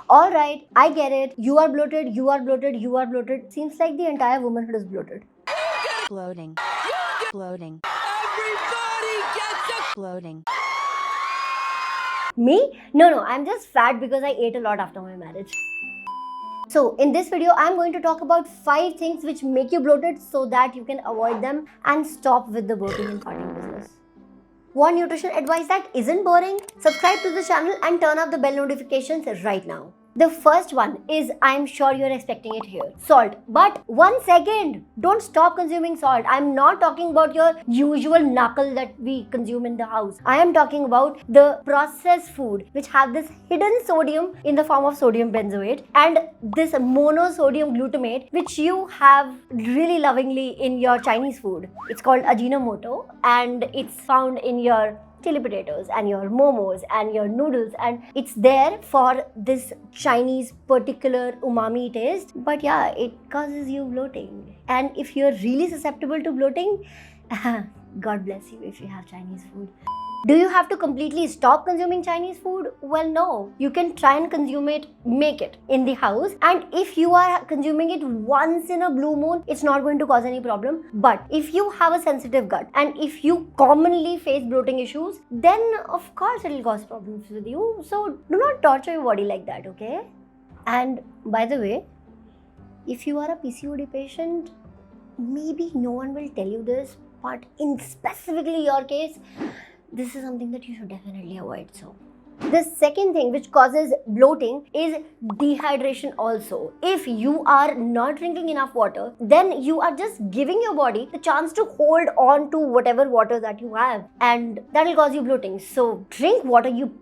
Alright, I get it. You are bloated, you are bloated, you are bloated. Seems like the entire womanhood is bloated. Bloating. Bloating. Everybody gets it! Bloating. Me? No, I'm just fat because I ate a lot after my marriage. So in this video, I'm going to talk about 5 things which make you bloated so that you can avoid them and stop with the bloating and farting business. Want nutrition advice that isn't boring? Subscribe to the channel and turn off the bell notifications right now. The first one is, I'm sure you're expecting it here, salt. But 1 second, don't stop consuming salt. I'm not talking about your usual knuckle that we consume in the house. I am talking about the processed food which have this hidden sodium in the form of sodium benzoate and this monosodium glutamate which you have really lovingly in your Chinese food. It's called Ajinomoto and it's found in your chili potatoes and your momos and your noodles, and it's there for this Chinese particular umami taste. But yeah, it causes you bloating, and if you're really susceptible to bloating, God bless you if you have Chinese food. Do you have to completely stop consuming Chinese food? Well, no. You can try and consume it, make it in the house. And if you are consuming it once in a blue moon, it's not going to cause any problem. But if you have a sensitive gut and if you commonly face bloating issues, then of course it will cause problems with you. So do not torture your body like that, okay? And by the way, if you are a PCOD patient, maybe no one will tell you this, but in specifically your case, this is something that you should definitely avoid. So the second thing which causes bloating is dehydration also. If you are not drinking enough water, then you are just giving your body the chance to hold on to whatever water that you have, and that will cause you bloating. So drink water, you.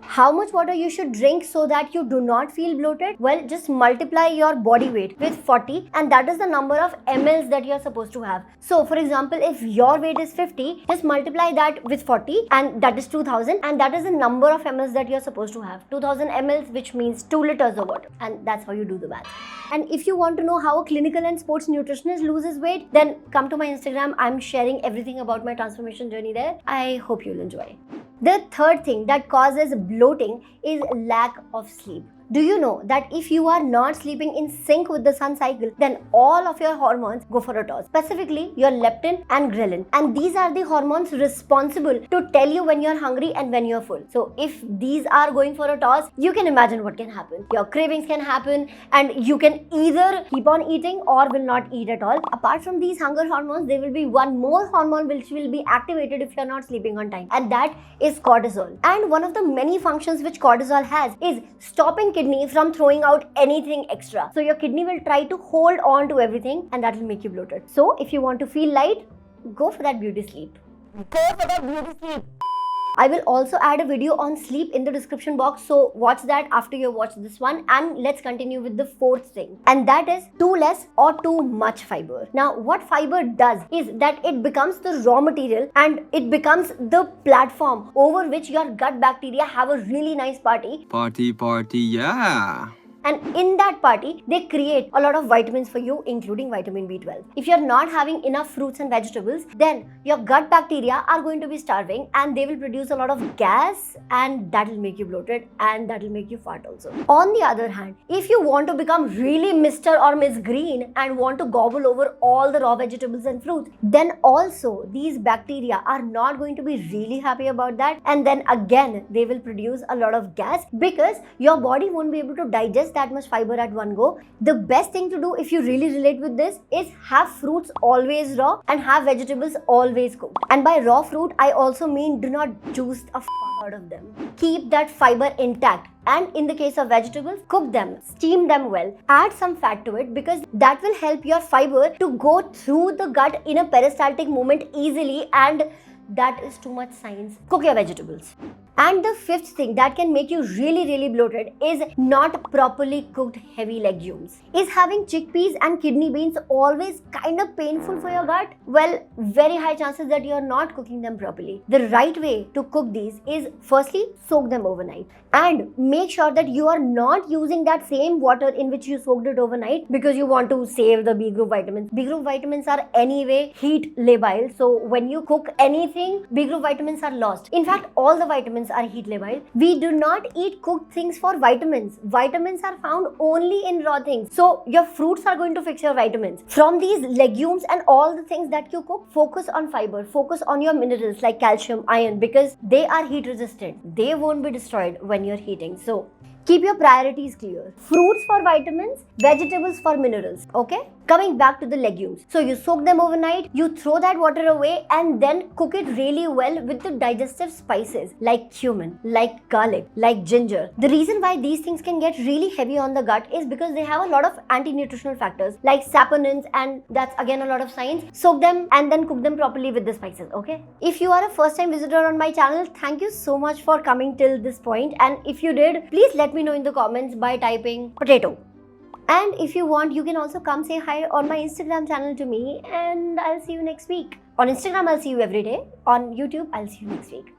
How much water you should drink so that you do not feel bloated? Well, just multiply your body weight with 40 and that is the number of mLs that you are supposed to have. So for example, if your weight is 50, just multiply that with 40 and that is 2000, and that is the number of mLs that you are supposed to have. 2000 mLs, which means 2 liters of water, and that's how you do the math. And if you want to know how a clinical and sports nutritionist loses weight, then come to my Instagram. I'm sharing everything about my transformation journey there. I hope you'll enjoy. The third thing that causes bloating is lack of sleep. Do you know that if you are not sleeping in sync with the sun cycle, then all of your hormones go for a toss, specifically your leptin and ghrelin. And these are the hormones responsible to tell you when you're hungry and when you're full. So if these are going for a toss, you can imagine what can happen. Your cravings can happen and you can either keep on eating or will not eat at all. Apart from these hunger hormones, there will be one more hormone which will be activated if you're not sleeping on time, and that is cortisol. And one of the many functions which cortisol has is stopping kidney from throwing out anything extra. So your kidney will try to hold on to everything and that will make you bloated. So if you want to feel light, go for that beauty sleep. Go for that beauty sleep. I will also add a video on sleep in the description box, so watch that after you watch this one, and let's continue with the fourth thing, and that is too less or too much fiber. Now what fiber does is that it becomes the raw material and it becomes the platform over which your gut bacteria have a really nice party. Party, yeah. And in that party, they create a lot of vitamins for you, including vitamin B12. If you're not having enough fruits and vegetables, then your gut bacteria are going to be starving and they will produce a lot of gas, and that will make you bloated and that will make you fat also. On the other hand, if you want to become really Mr. or Miss Green and want to gobble over all the raw vegetables and fruits, then also these bacteria are not going to be really happy about that, and then again they will produce a lot of gas because your body won't be able to digest that much fiber at one go. The best thing to do if you really relate with this is have fruits always raw and have vegetables always cooked. And by raw fruit, I also mean do not juice the f out of them. Keep that fiber intact. And in the case of vegetables, cook them, steam them well, add some fat to it because that will help your fiber to go through the gut in a peristaltic movement easily, and that is too much science. Cook your vegetables. And the fifth thing that can make you really bloated is not properly cooked heavy legumes. Is having chickpeas and kidney beans always kind of painful for your gut? Well, very high chances that you are not cooking them properly. The right way to cook these is firstly soak them overnight, and make sure that you are not using that same water in which you soaked it overnight because you want to save the B group vitamins. B group vitamins are anyway heat labile, so when you cook anything anything, B group vitamins are lost. In fact, all the vitamins are heat labile. We do not eat cooked things for vitamins. Vitamins are found only in raw things. So your fruits are going to fix your vitamins. From these legumes and all the things that you cook, focus on fiber, focus on your minerals like calcium, iron, because they are heat resistant. They won't be destroyed when you're heating. So keep your priorities clear. Fruits for vitamins, vegetables for minerals. Okay? Coming back to the legumes. So you soak them overnight, you throw that water away and then cook it really well with the digestive spices like cumin, like garlic, like ginger. The reason why these things can get really heavy on the gut is because they have a lot of anti-nutritional factors like saponins, and that's again a lot of science. Soak them and then cook them properly with the spices, okay? If you are a first time visitor on my channel, thank you so much for coming till this point, and if you did, please let me know in the comments by typing potato. And if you want, you can also come say hi on my Instagram channel to me, and I'll see you next week. On Instagram, I'll see you every day. On YouTube, I'll see you next week.